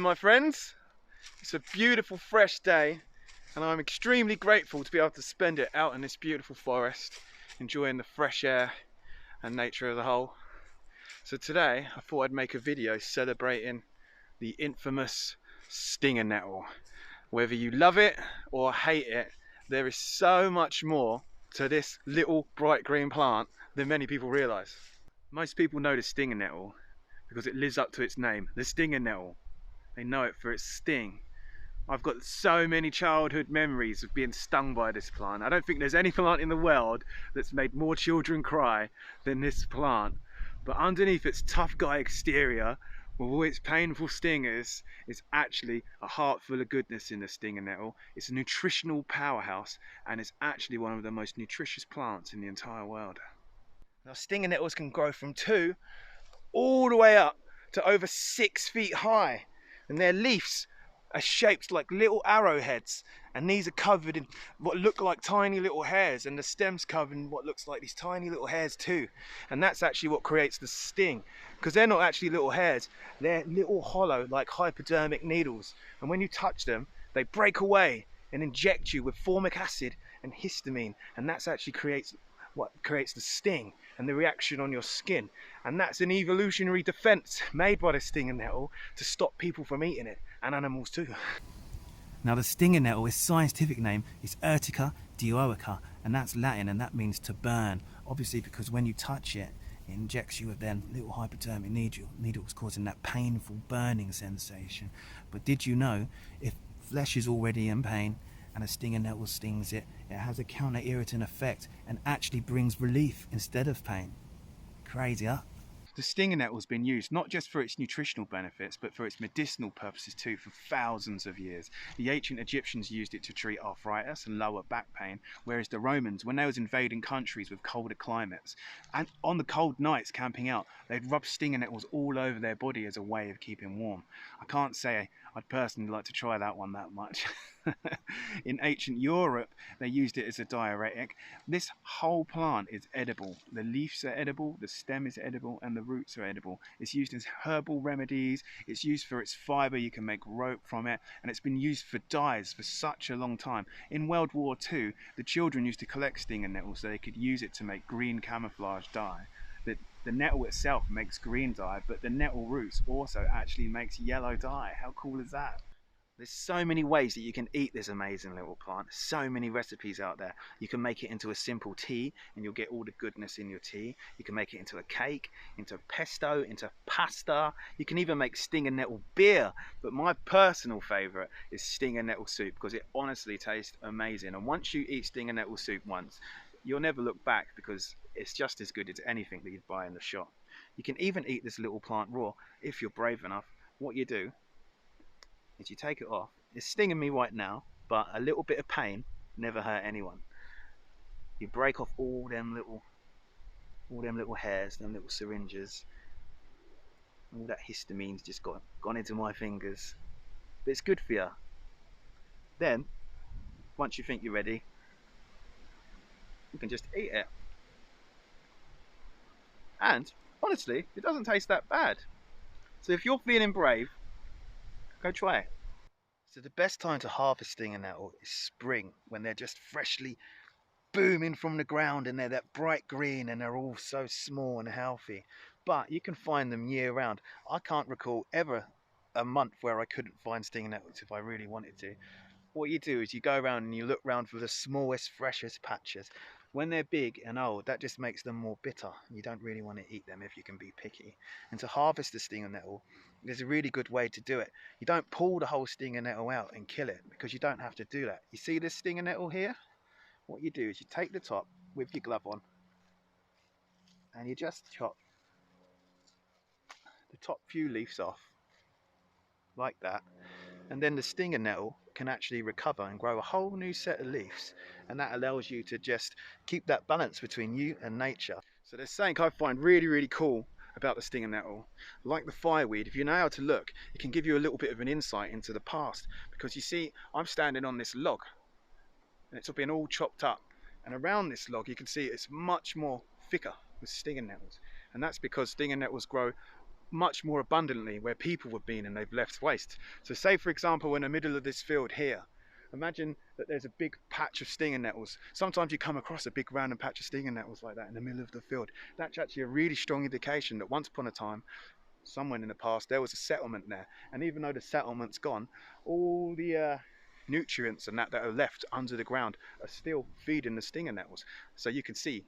my friends. It's a beautiful fresh day and I'm extremely grateful to be able to spend it out in this beautiful forest, enjoying the fresh air and nature as a whole. So today I thought I'd make a video celebrating the infamous Stinging Nettle. Whether you love it or hate it, there is so much more to this little bright green plant than many people realise. Most people know the Stinging Nettle because it lives up to its name, the Stinging Nettle. They know it for its sting. I've got so many childhood memories of being stung by this plant. I don't think there's any plant in the world that's made more children cry than this plant. But underneath its tough guy exterior, with all its painful stingers, is actually a heart full of goodness in the Stinging Nettle. It's a nutritional powerhouse and it's actually one of the most nutritious plants in the entire world. Now, Stinging Nettles can grow from 2 all the way up to over 6 feet high, and their leaves are shaped like little arrowheads, and these are covered in what look like tiny little hairs, and the stem's covered in what looks like these tiny little hairs too. And that's actually what creates the sting, because they're not actually little hairs, they're little hollow like hypodermic needles, and when you touch them they break away and inject you with formic acid and histamine, and that's actually what creates the sting and the reaction on your skin. And that's an evolutionary defense made by the Stinging Nettle to stop people from eating it, and animals too. Now the Stinging Nettle, its scientific name is Urtica dioica, and that's Latin, and that means to burn. Obviously because when you touch it, it injects you with then little hypodermic needles, causing that painful burning sensation. But did you know, if flesh is already in pain and a Stinging Nettle stings it, it has a counter-irritant effect and actually brings relief instead of pain. Crazy, huh? The Stinging Nettle has been used not just for its nutritional benefits, but for its medicinal purposes too for thousands of years. The ancient Egyptians used it to treat arthritis and lower back pain, whereas the Romans, when they was invading countries with colder climates, and on the cold nights camping out, they'd rub Stinging Nettles all over their body as a way of keeping warm. I can't say I'd personally like to try that one that much. In ancient Europe, they used it as a diuretic. This whole plant is edible. The leaves are edible, the stem is edible, and the roots are edible. It's used as herbal remedies. It's used for its fibre. You can make rope from it, and it's been used for dyes for such a long time. In World War II, the children used to collect Stinging Nettles so they could use it to make green camouflage dye. The nettle itself makes green dye, but the nettle roots also actually makes yellow dye. How cool is that? There's so many ways that you can eat this amazing little plant. So many recipes out there. You can make it into a simple tea and you'll get all the goodness in your tea. You can make it into a cake, into pesto, into pasta. You can even make Stinging Nettle beer. But my personal favourite is Stinging Nettle soup, because it honestly tastes amazing. And once you eat Stinging Nettle soup once, you'll never look back, because it's just as good as anything that you'd buy in the shop. You can even eat this little plant raw if you're brave enough. What you do is you take it off. It's stinging me right now, but a little bit of pain never hurt anyone. You break off all them little hairs, them little syringes. All that histamine's just gone into my fingers. But it's good for you. Then, once you think you're ready, you can just eat it. And honestly, it doesn't taste that bad. So if you're feeling brave, go try it. So the best time to harvest Stinging Nettle is spring, when they're just freshly booming from the ground and they're that bright green and they're all so small and healthy. But you can find them year round. I can't recall ever a month where I couldn't find Stinging Nettles if I really wanted to. What you do is you go around and you look around for the smallest, freshest patches. When they're big and old, that just makes them more bitter. You don't really want to eat them if you can be picky. And to harvest the Stinging Nettle, there's a really good way to do it. You don't pull the whole Stinging Nettle out and kill it, because you don't have to do that. You see this Stinging Nettle here? What you do is you take the top with your glove on and you just chop the top few leaves off like that, and then the Stinging Nettle can actually recover and grow a whole new set of leaves, and that allows you to just keep that balance between you and nature. So there's something I find really cool about the Stinging Nettle. Like the fireweed, if you know how to look, it can give you a little bit of an insight into the past, because you see, I'm standing on this log and it's been all chopped up, and around this log you can see it's much more thicker with Stinging Nettles, and that's because Stinging Nettles grow much more abundantly where people have been and they've left waste. So say for example in the middle of this field here, imagine that there's a big patch of stinging nettles. Sometimes you come across a big random patch of stinging nettles like that in the middle of the field. That's actually a really strong indication that once upon a time, somewhere in the past, there was a settlement there. And even though the settlement's gone, all the nutrients and that are left under the ground are still feeding the stinging nettles. So you can see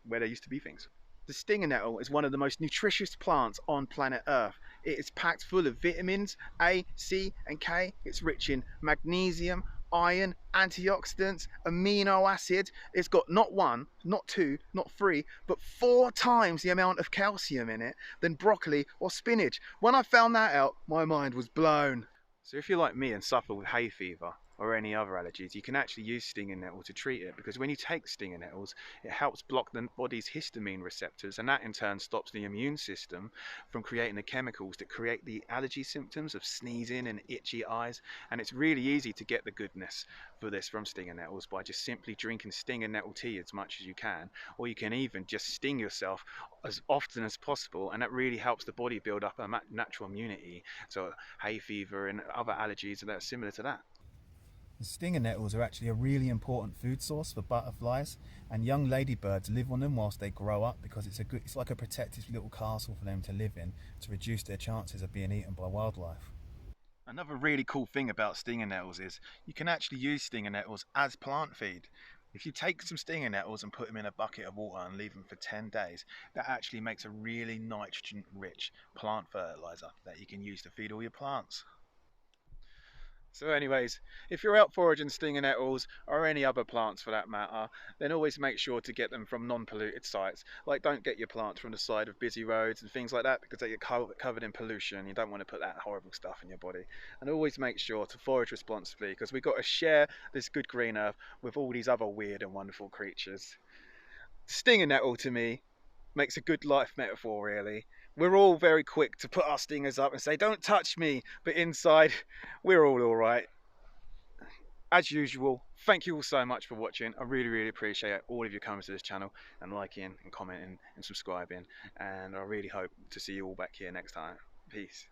where there used to be things. The stinging nettle is one of the most nutritious plants on planet Earth. It is packed full of vitamins A, C and K. It's rich in magnesium, iron, antioxidants, amino acids. It's got not one, not two, not three, but 4 times the amount of calcium in it than broccoli or spinach. When I found that out, my mind was blown. So if you're like me and suffer with hay fever or any other allergies, you can actually use stinging nettle to treat it, because when you take stinging nettles, it helps block the body's histamine receptors, and that in turn stops the immune system from creating the chemicals that create the allergy symptoms of sneezing and itchy eyes. And it's really easy to get the goodness for this from stinging nettles by just simply drinking stinging nettle tea as much as you can, or you can even just sting yourself as often as possible, and that really helps the body build up a natural immunity. So hay fever and other allergies that are similar to that. The stinger nettles are actually a really important food source for butterflies, and young ladybirds live on them whilst they grow up, because it's like a protective little castle for them to live in to reduce their chances of being eaten by wildlife. Another really cool thing about stinging nettles is you can actually use stinging nettles as plant feed. If you take some stinging nettles and put them in a bucket of water and leave them for 10 days, that actually makes a really nitrogen rich plant fertilizer that you can use to feed all your plants. So anyways, if you're out foraging stinging nettles, or any other plants for that matter, then always make sure to get them from non-polluted sites. Like, don't get your plants from the side of busy roads and things like that, because they get covered in pollution. You don't want to put that horrible stuff in your body. And always make sure to forage responsibly, because we've got to share this good green earth with all these other weird and wonderful creatures. Stinging nettle to me makes a good life metaphor, really. We're all very quick to put our stingers up and say, don't touch me, but inside, we're all right. As usual, thank you all so much for watching. I really appreciate all of you coming to this channel and liking and commenting and subscribing, and I really hope to see you all back here next time. Peace.